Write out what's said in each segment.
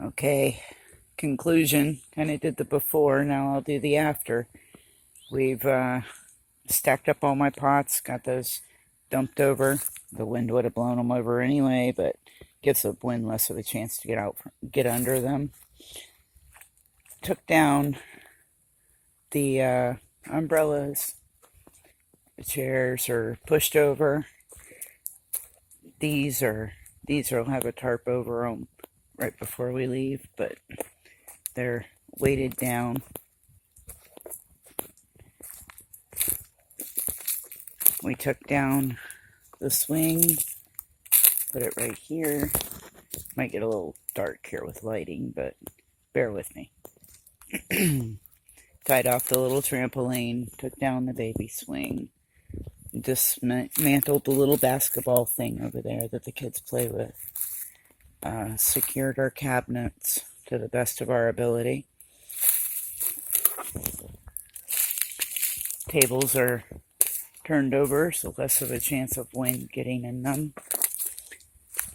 Okay, conclusion. Kind of did the before, now I'll do the after. We've stacked up all my pots, got those dumped over. The wind would have blown them over anyway, but gives the wind less of a chance to get under them. Took down the umbrellas. The chairs are pushed over. These will have a tarp over them right before we leave, but they're weighted down. We took down the swing, put it right here. Might get a little dark here with lighting, but bear with me. Tied off the little trampoline, took down the baby swing, dismantled the little basketball thing over there that the kids play with, secured our cabinets to the best of our ability. Tables are turned over, so less of a chance of wind getting in them.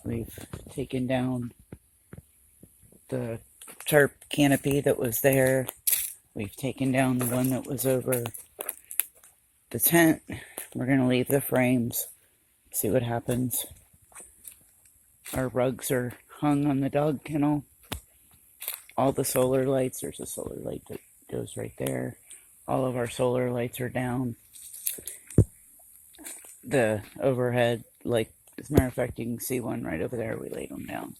We've taken down the tarp canopy that was there. We've taken down the one that was over the tent. We're going to leave the frames, see what happens. Our rugs are hung on the dog kennel. All the solar lights, there's a solar light that goes right there. All of our solar lights are down. The overhead, like, as a matter of fact, you can see one right over there. We laid them down.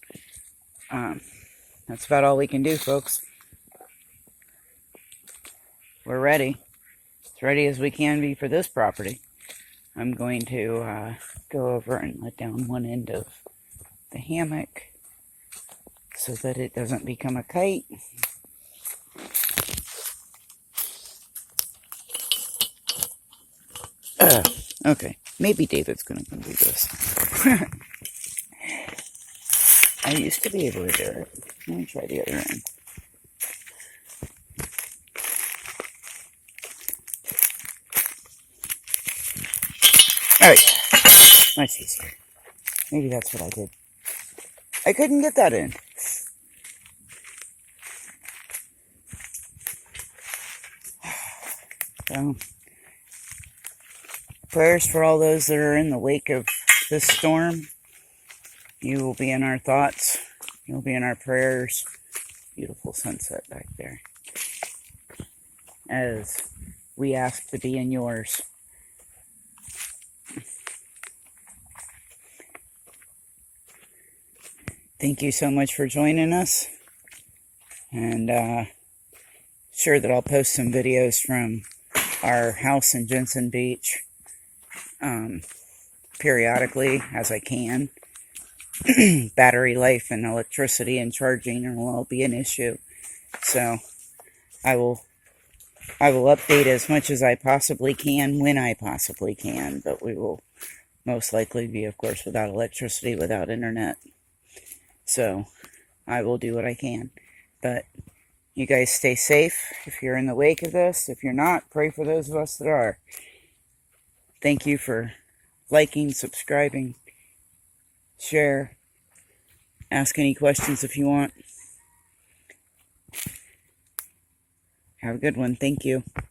That's about all we can do, folks. We're ready. As ready as we can be for this property. I'm going to go over and let down one end of the hammock so that it doesn't become a kite. Okay, maybe David's going to come do this. I used to be able to do it. Let me try the other end. Alright, much easier. Maybe that's what I did. I couldn't get that in. So, prayers for all those that are in the wake of this storm. You will be in our thoughts. You'll be in our prayers. Beautiful sunset back there. As we ask to be in yours. Thank you so much for joining us. And sure that I'll post some videos from our house in Jensen Beach periodically as I can. Battery life and electricity and charging will all be an issue. So I will update as much as I possibly can when I possibly can, but we will most likely be, of course, without electricity, without internet. So I will do what I can. But you guys stay safe if you're in the wake of this. If you're not, pray for those of us that are. Thank you for liking, subscribing, share, ask any questions if you want. Have a good one. Thank you.